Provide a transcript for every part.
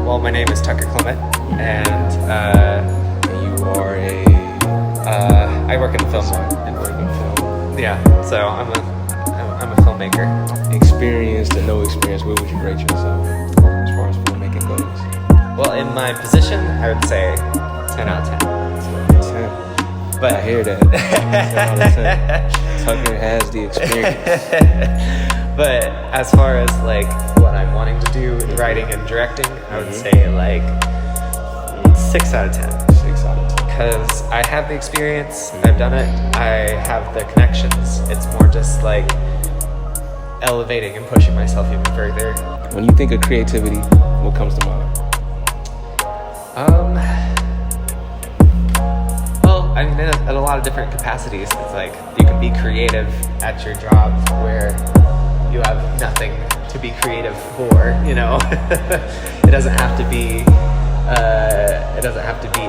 Well, my name is Tucker Clement, and you are I work in film. Yeah, so I'm a filmmaker. Experienced and no experience, where would you rate yourself as far as filmmaking goes? Well, in my position, I would say 10 out of 10. 10. But I hear that. 10 out of 10. Tucker has the experience. But as far as like what I'm wanting to do in writing and directing, I would say like 6 out of 10. 6 out of 10. Because I have the experience, I've done it, I have the connections. It's more just like elevating and pushing myself even further. When you think of creativity, what comes to mind? Well, I mean, at a lot of different capacities. It's like you can be creative at your job where you have nothing to be creative for, you know. It doesn't have to be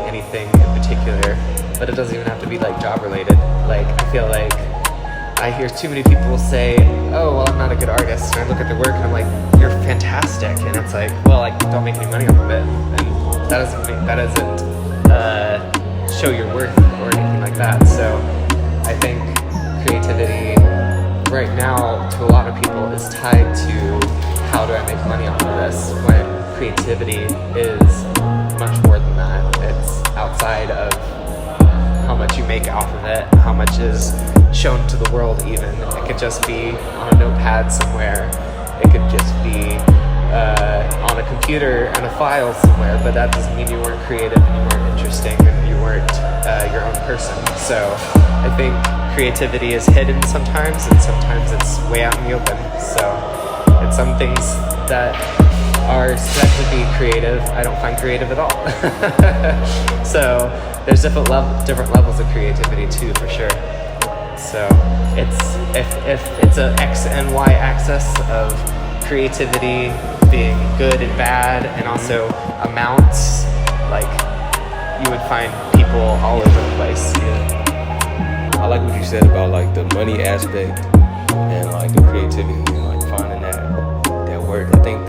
anything in particular, but it doesn't even have to be like job related. Like I feel like I hear too many people say, oh, well, I'm not a good artist, and I look at their work and I'm like, you're fantastic, and it's like, well, I don't make any money off of it, and that doesn't show your worth or anything like that. So I think creativity right now to a lot of people is tied to how do I make money off of this, when creativity is much more than that. It's outside of how much you make off of it, how much is shown to the world even. It could just be on a notepad somewhere. It could just be on a computer and a file somewhere, but that doesn't mean you weren't creative and you weren't interesting and you weren't your own person. So I think creativity is hidden sometimes, and sometimes it's way out in the open. So it's some things that are said to be creative, I don't find creative at all. So there's different levels of creativity too, for sure. So it's if it's an X and Y axis of creativity being good and bad, and also amounts, like you would find people all over the place. Yeah. I like what you said about like the money aspect and like the creativity and like finding that word. I think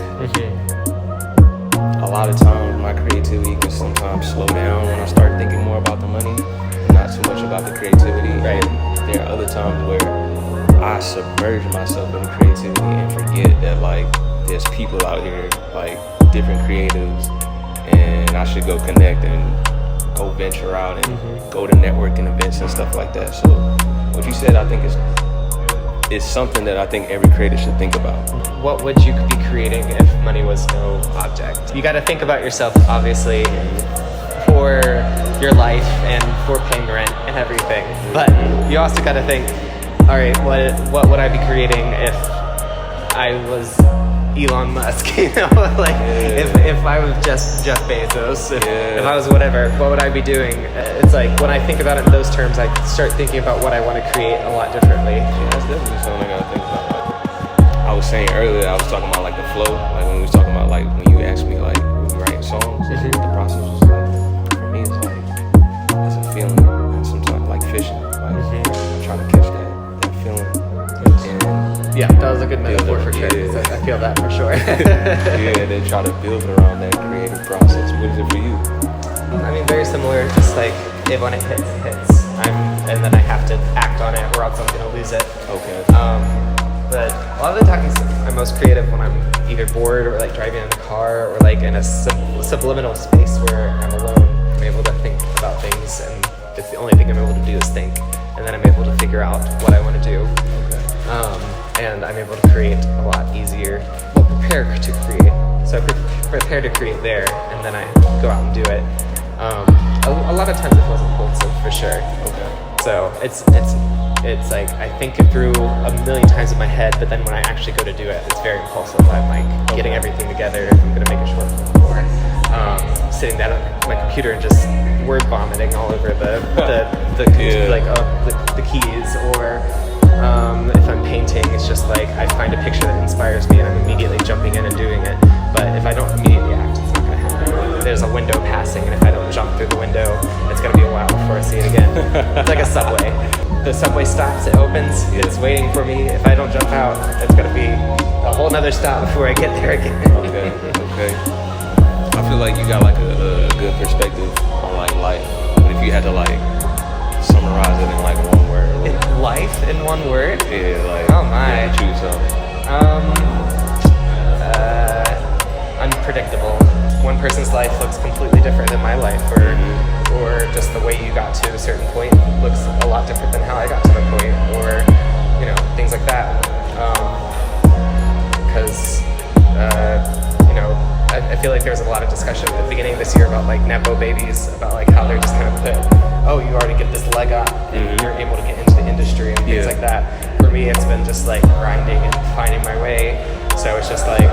a lot of times my creativity can sometimes slow down when I start thinking more about the money and not so much about the creativity. Right. There are other times where I submerge myself in creativity and forget that like there's people out here, like different creatives, and I should go connect and go venture out and go to networking events and stuff like that. So what you said, I think is something that I think every creator should think about. What would you be creating if money was no object? You got to think about yourself, obviously, for your life and for paying rent and everything. But you also got to think, all right, what would I be creating if I was Elon Musk, you know, like if I was just Jeff Bezos, if I was whatever, what would I be doing? It's like when I think about it in those terms, I start thinking about what I want to create a lot differently. Yeah, that's definitely something I gotta think about. Like I was saying earlier, I was talking about like the flow, like when we was talking about like when you asked me like when we writing songs, the process was like, for me it's like it's a feeling, and sometimes like fishing, like I'm trying to catch that feeling. Yeah, that was a good metaphor for sure. Yeah. I feel that for sure. Yeah, they try to build around that creative process. What is it for you? I mean, very similar. Just like when it hits, it hits. And then I have to act on it, or else I'm gonna lose it. Okay. But a lot of the times I'm most creative when I'm either bored or like driving in the car, or like in a subliminal space where I'm alone. I'm able to think about things, and it's the only thing I'm able to do is think, and then I'm able to figure out what I want to do. Okay. And I'm able to create a lot easier. Well, prepare to create. So I prepare to create there, and then I go out and do it. A lot of times it feels impulsive, for sure. Okay. So it's like I think it through a million times in my head, but then when I actually go to do it, it's very impulsive. I'm like getting everything together if I'm gonna make a short film, or sitting down at my computer and just word vomiting all over the keys, or if I'm painting, it's just like I find a picture that inspires me and I'm immediately jumping in and doing it. But if I don't immediately act, it's not gonna happen. There's a window passing, and if I don't jump through the window, it's gonna be a while before I see it again. It's like a subway. The subway stops, it opens, it's waiting for me. If I don't jump out, it's gonna be a whole nother stop before I get there again. Okay. I like you got like a good perspective on like life. But if you had to like summarize it in like one word, Life in one word? yeah, like Oh my. you had to choose something. Unpredictable. One person's life looks completely different than my life, or just the way you got to a certain point looks a lot different than how I got to the point, or things like that. Because I feel like there was a lot of discussion at the beginning of this year about like nepo babies, about like how they're just kind of put, oh, you already get this leg up and you're able to get into the industry and things like that. For me, it's been just like grinding and finding my way. So it's just like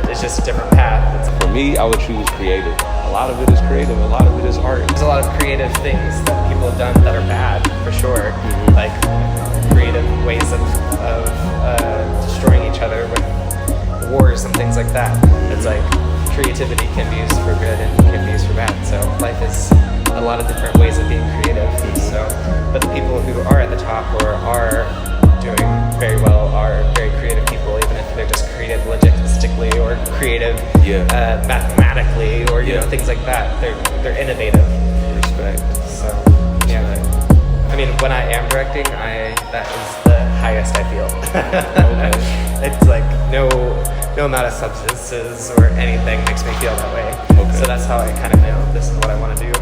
it's just a different path. For me, I would choose creative. A lot of it is creative, a lot of it is art. There's a lot of creative things that people have done that are bad, for sure. Like creative ways of destroying each other with wars and things like that. It's like creativity can be used for good and can be used for bad. So life is a lot of different ways of being creative. So, but the people who are at the top or are doing very well are very creative people, even if they're just creative logistically or creative mathematically or things like that. They're innovative. Respect. So yeah. I mean, when I am directing, that is the highest I feel. Okay. It's like no amount of substances or anything makes me feel that way. Okay. So that's how I kind of know this is what I want to do.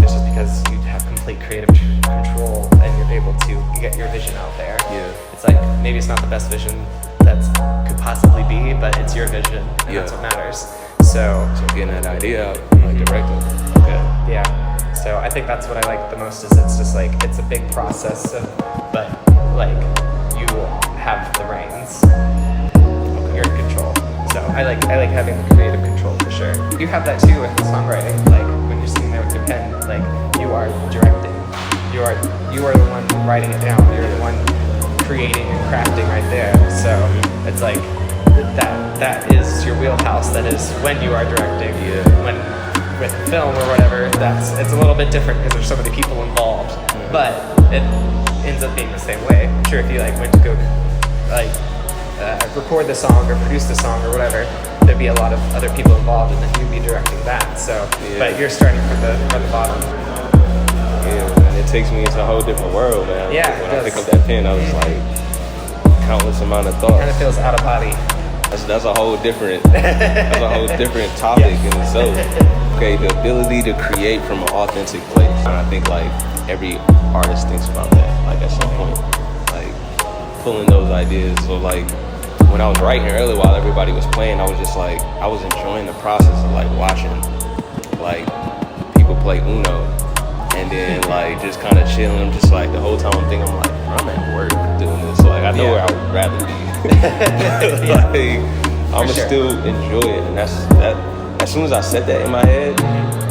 It's just because you have complete creative control and you're able to get your vision out there. Yeah. It's like maybe it's not the best vision that could possibly be, but it's your vision, and that's what matters. So getting that idea out, like directing. Okay. yeah. So I think that's what I like the most, is it's just like, it's a big process, but like you have the reins. You're in control. So I like having the creative control for sure. You have that too with songwriting. Like when you're sitting there with your pen, like you are directing. You are the one writing it down. You're the one creating and crafting right there. So it's like that is your wheelhouse. That is when you are directing. Yeah. When with film or whatever, it's a little bit different because there's so many people involved. But it ends up being the same way. I'm sure if you like went to go like record the song or produce the song or whatever, there'd be a lot of other people involved, and then you'd be directing that. So, but you're starting from the bottom. Yeah, and it takes me into a whole different world, man. Yeah, when I pick up that pen, I was like, countless amount of thoughts. Kind of feels out of body. That's a whole different topic in itself. Okay, the ability to create from an authentic place. And I think like every artist thinks about that, like at some point, like pulling those ideas. So like when I was writing earlier while everybody was playing, I was just like, I was enjoying the process of like watching like people play Uno, and then like just kind of chilling, just like the whole time I'm thinking, I'm like, I'm at work doing this, so like I know where I would rather be. Like I'm gonna still enjoy it, and that's that. As soon as I said that in my head,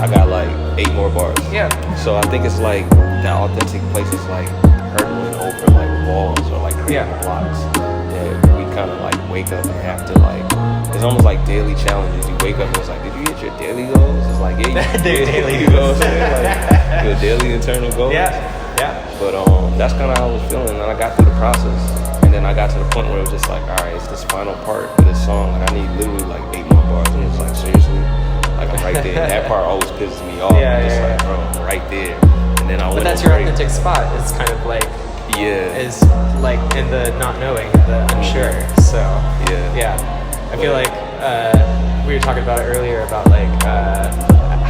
I got like 8 more bars. Yeah. So I think it's like that authentic place is like hurdling over like walls or like creative blocks that we kind of like wake up and have to like. It's almost like daily challenges. You wake up and it's like, did you hit your daily goals? It's like, yeah, you did. Daily You know what I'm saying? Like your daily internal goals. Yeah. But that's kind of how I was feeling, and I got through the process, and then I got to the point where it was just like, all right, it's this final part of this song, and I need literally like 8 more bars, and it's like, seriously, like I'm right there. And that part always pisses me off. Like, bro, I'm right there, and then I went. But that's your authentic spot. It's kind of like is like in the not knowing, the unsure. So I feel like we were talking about it earlier about like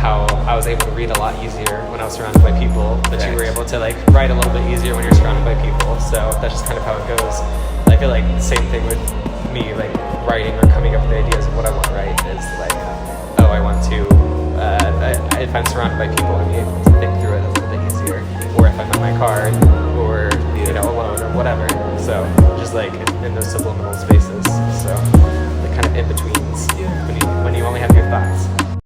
how I was able to read a lot easier when I was surrounded by people, but you were able to like write a little bit easier when you're surrounded by people. So that's just kind of how it goes. I feel like the same thing with me, like writing or coming up with ideas of what I want to write is like, oh, I want to, if I'm surrounded by people, I'm able to think through it a little bit easier. Or if I'm in my car or, alone or whatever. So just like in those subliminal